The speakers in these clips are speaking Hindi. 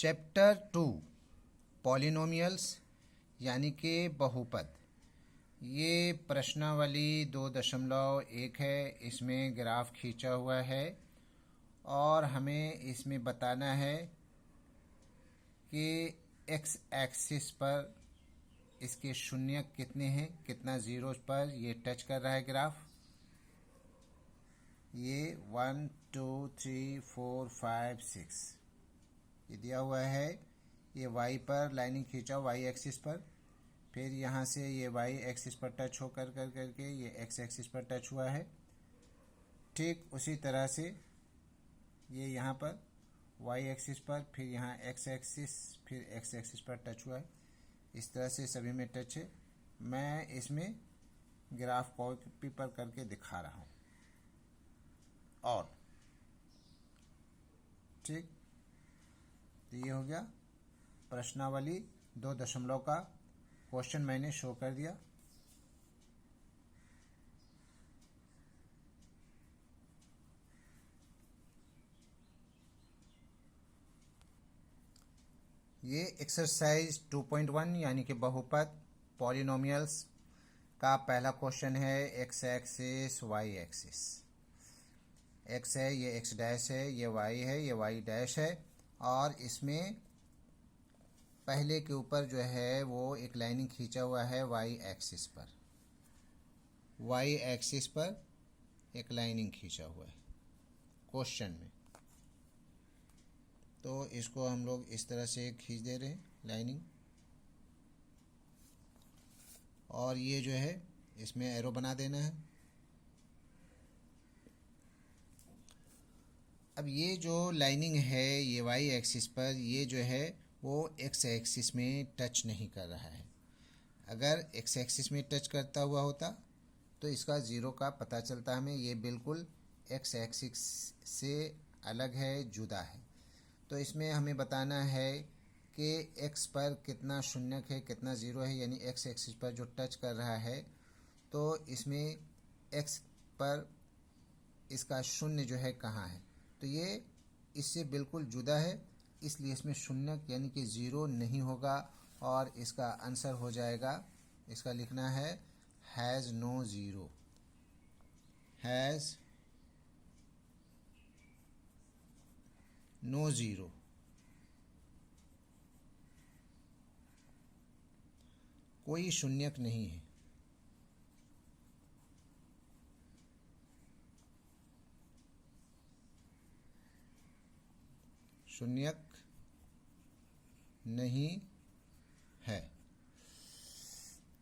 चैप्टर 2 पॉलिनोमियल्स यानी कि बहुपद। ये प्रश्नावली 2.1 है। इसमें ग्राफ खींचा हुआ है और हमें इसमें बताना है कि एक्स एक्सिस पर इसके शून्य कितने हैं, कितना जीरोस पर ये टच कर रहा है ग्राफ। ये 1 2 3 4 5 6 ये दिया हुआ है। ये y पर लाइनिंग खींचा y एक्सिस पर, फिर यहाँ से ये y एक्सिस पर टच हो कर करके ये x एक्सिस पर टच हुआ है। ठीक उसी तरह से ये यहाँ पर y एक्सिस पर, फिर यहाँ x एक्सिस, फिर x एक्सिस पर टच हुआ है। इस तरह से सभी में टच है। मैं इसमें ग्राफ कॉपी पर करके दिखा रहा हूँ। और ठीक, तो ये हो गया प्रश्नावली 2 का क्वेश्चन मैंने शो कर दिया। ये एक्सरसाइज 2.1 यानी कि बहुपद पॉलिनोमियल्स का पहला क्वेश्चन है। X axis Y axis, X है, ये एक्स डैश है, ये वाई है, ये वाई डैश है। और इसमें पहले के ऊपर जो है वो एक लाइनिंग खींचा हुआ है वाई एक्सिस पर, वाई एक्सिस पर एक लाइनिंग खींचा हुआ है क्वेश्चन में। तो इसको हम लोग इस तरह से खींच दे रहे हैं लाइनिंग, और ये जो है इसमें एरो बना देना है। अब ये जो लाइनिंग है ये वाई एक्सिस पर, ये जो है वो एक्स एक्सिस में टच नहीं कर रहा है। अगर एक्स एक्सिस में टच करता हुआ होता तो इसका ज़ीरो का पता चलता हमें। ये बिल्कुल एक्स एक्सिस से अलग है, जुदा है। तो इसमें हमें बताना है कि एक्स पर कितना शून्यक है, कितना ज़ीरो है, यानी एक्स एक्सिस पर जो टच कर रहा है तो इसमें एक्स पर इसका शून्य जो है कहाँ है। तो ये इससे बिल्कुल जुदा है, इसलिए इसमें शून्यक यानी कि ज़ीरो नहीं होगा। और इसका आंसर हो जाएगा, इसका लिखना है has no zero, has no zero. कोई शून्यक नहीं है। शून्यक नहीं है।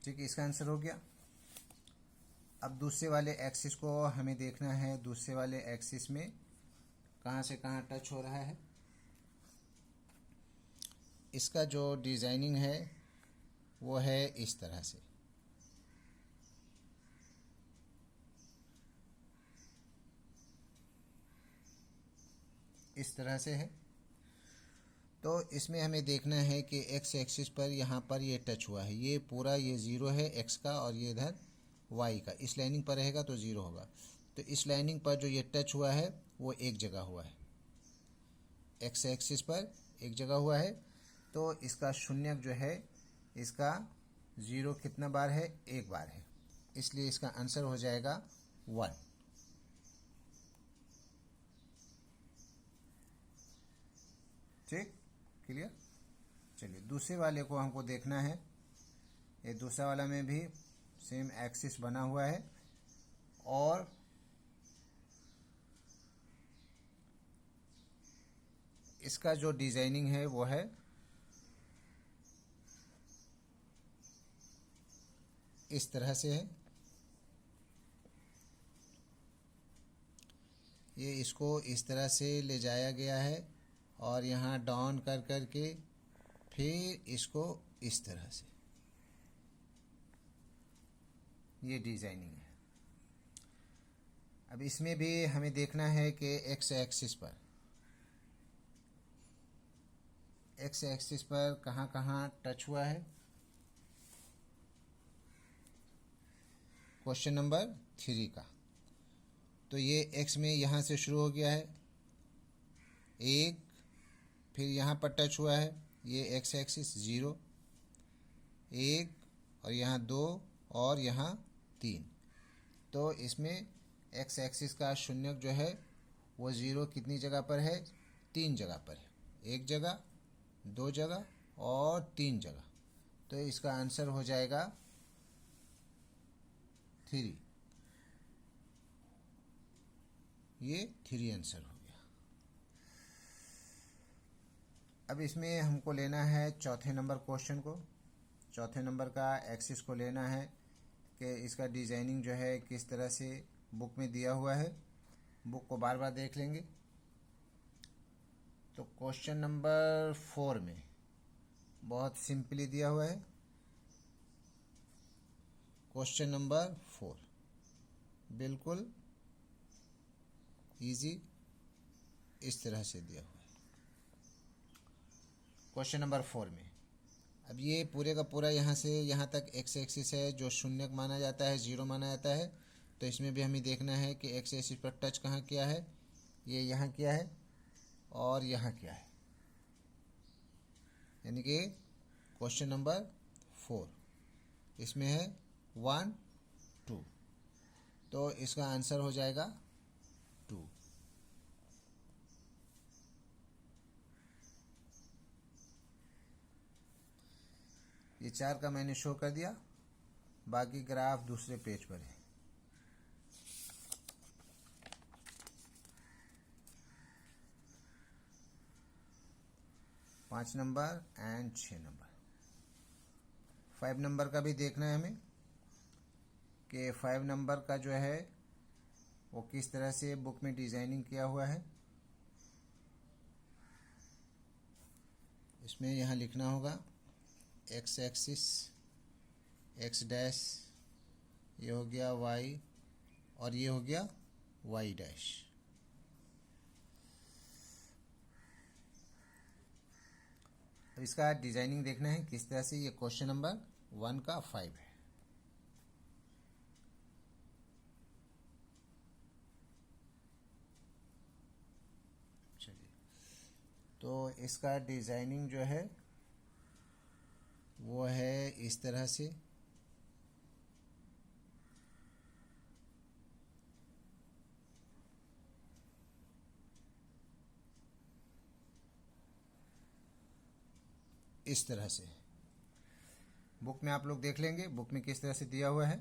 ठीक है, इसका आंसर हो गया। अब दूसरे वाले एक्सिस को हमें देखना है। दूसरे वाले एक्सिस में कहाँ से कहाँ टच हो रहा है। इसका जो डिज़ाइनिंग है वो है इस तरह से। इस तरह से है। तो इसमें हमें देखना है कि एक्स एक्सिस पर यहाँ पर ये टच हुआ है, ये पूरा ये ज़ीरो है एक्स का, और ये इधर वाई का। इस लाइनिंग पर रहेगा तो ज़ीरो होगा। तो इस लाइनिंग पर जो ये टच हुआ है वो एक जगह हुआ है, एक्स एक्सिस पर एक जगह हुआ है। तो इसका शून्यक जो है, इसका ज़ीरो कितना बार है, एक बार है, इसलिए इसका आंसर हो जाएगा 1। ठीक, क्लियर। चलिए दूसरे वाले को हमको देखना है। ये दूसरा वाला में भी सेम एक्सिस बना हुआ है और इसका जो डिज़ाइनिंग है वो है इस तरह से है। ये इसको इस तरह से ले जाया गया है और यहाँ डाउन कर कर के फिर इसको इस तरह से, ये डिज़ाइनिंग है। अब इसमें भी हमें देखना है कि एक्स एक्सिस पर कहाँ कहाँ टच हुआ है। क्वेश्चन नंबर 3 का। तो ये एक्स में यहाँ से शुरू हो गया है, 1 फिर यहाँ पर टच हुआ है, ये एक्स एक्सिस 0, 1 और यहाँ 2 और यहाँ 3। तो इसमें एक्स एक्सिस का शून्यक जो है वो 0 कितनी जगह पर है? 3 जगह पर है, 1 जगह, 2 जगह और 3 जगह। तो इसका आंसर हो जाएगा 3। ये 3 आंसर हो गया। अब इसमें हमको लेना है चौथे नंबर क्वेश्चन को। चौथे नंबर का एक्सिस को लेना है कि इसका डिज़ाइनिंग जो है किस तरह से बुक में दिया हुआ है। बुक को बार बार देख लेंगे। तो क्वेश्चन नंबर 4 में बहुत सिंपली दिया हुआ है। क्वेश्चन नंबर 4 बिल्कुल इजी इस तरह से दिया हुआ है क्वेश्चन नंबर 4 में। अब ये पूरे का पूरा यहाँ से यहाँ तक एक्स एक्सिस है जो शून्यक माना जाता है, 0 माना जाता है। तो इसमें भी हमें देखना है कि एक्स एक्सिस पर टच कहाँ किया है, ये यहाँ किया है और यहाँ किया है। यानी कि क्वेश्चन नंबर 4 इसमें है 1 2, तो इसका आंसर हो जाएगा 2। ये 4 का मैंने शो कर दिया, बाकी ग्राफ दूसरे पेज पर है। पाँच नंबर एंड 6 नंबर। 5 नंबर का भी देखना है हमें कि 5 नंबर का जो है वो किस तरह से बुक में डिज़ाइनिंग किया हुआ है। इसमें यहाँ लिखना होगा एक्स एक्सिस, एक्स डैश, ये हो गया वाई और ये हो गया वाई डैश। अब इसका डिज़ाइनिंग देखना है किस तरह से। ये क्वेश्चन नंबर 1 का 5 है। चलिए, तो इसका डिज़ाइनिंग जो है वो है इस तरह से। इस तरह से बुक में आप लोग देख लेंगे, बुक में किस तरह से दिया हुआ है।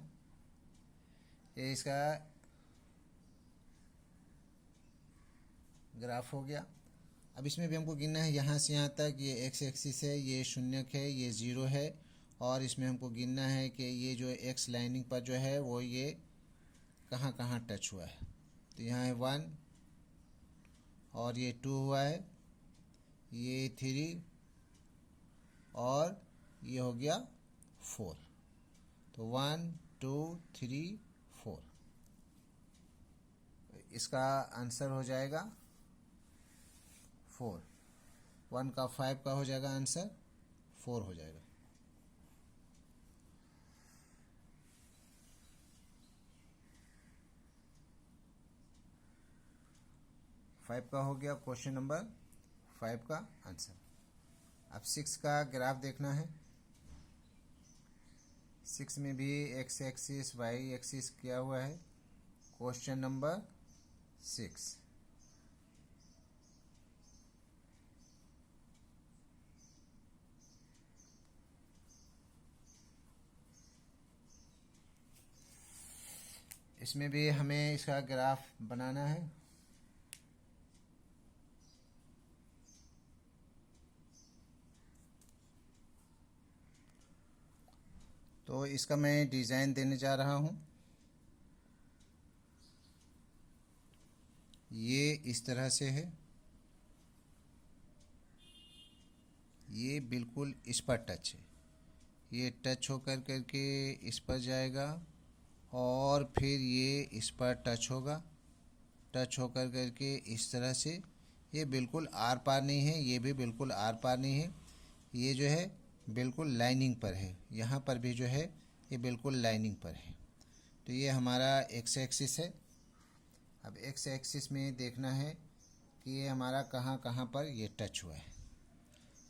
ये इसका ग्राफ हो गया। अब इसमें भी हमको गिनना है यहाँ से यहाँ तक। ये एक्स एक्सिस है, ये शून्यक है, ये 0 है और इसमें हमको गिनना है कि ये जो एक्स लाइनिंग पर जो है वो ये कहाँ कहाँ टच हुआ है। तो यहाँ है 1 और ये 2 हुआ है, ये 3 और ये हो गया 4। तो 1 2 3 4, इसका आंसर हो जाएगा 4। 1 का 5 का हो जाएगा आंसर 4 हो जाएगा। फाइव का हो गया क्वेश्चन नंबर 5 का आंसर। अब 6 का ग्राफ देखना है। 6 में भी एक्स एक्सिस वाई एक्सिस किया हुआ है। क्वेश्चन नंबर 6 इसमें भी हमें इसका ग्राफ बनाना है। तो इसका मैं डिज़ाइन देने जा रहा हूँ। ये इस तरह से है, ये बिल्कुल इस पर टच है, ये टच होकर करके इस पर जाएगा और फिर ये इस पर टच होगा, टच होकर करके इस तरह से। ये बिल्कुल आर पार नहीं है, ये भी बिल्कुल आर पार नहीं है, ये जो है बिल्कुल लाइनिंग पर है। यहाँ पर भी जो है ये बिल्कुल लाइनिंग पर है। तो ये हमारा एक्स एक्सिस है। अब एक्स एक्सिस में देखना है कि ये हमारा कहाँ कहाँ पर ये टच हुआ है।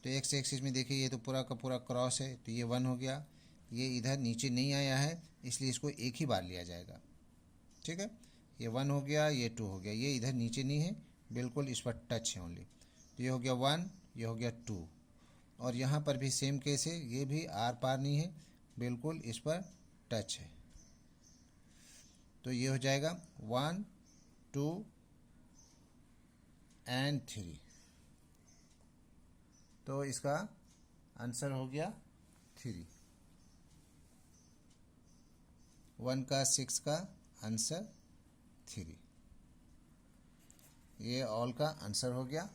तो एक्स एक्सिस में देखिए ये तो पूरा का पूरा क्रॉस है, तो ये 1 हो गया। ये इधर नीचे नहीं आया है, इसलिए इसको एक ही बार लिया जाएगा। ठीक है, ये 1 हो गया, ये 2 हो गया, ये इधर नीचे नहीं है, बिल्कुल इस पर टच है ओनली। तो ये हो गया 1, ये हो गया 2। और यहाँ पर भी सेम केस है, ये भी आर पार नहीं है, बिल्कुल इस पर टच है। तो ये हो जाएगा 1, 2 एंड 3। तो इसका आंसर हो गया 3। 1 का 6 का आंसर 3। ये ऑल का आंसर हो गया।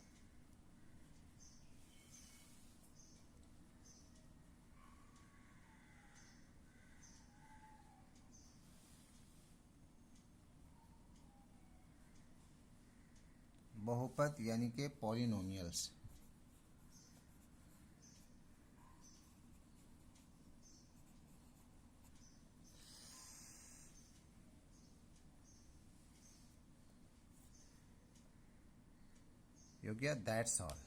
बहुपद यानी कि पॉलिनोमियल्स। हो गया, दैट्स ऑल।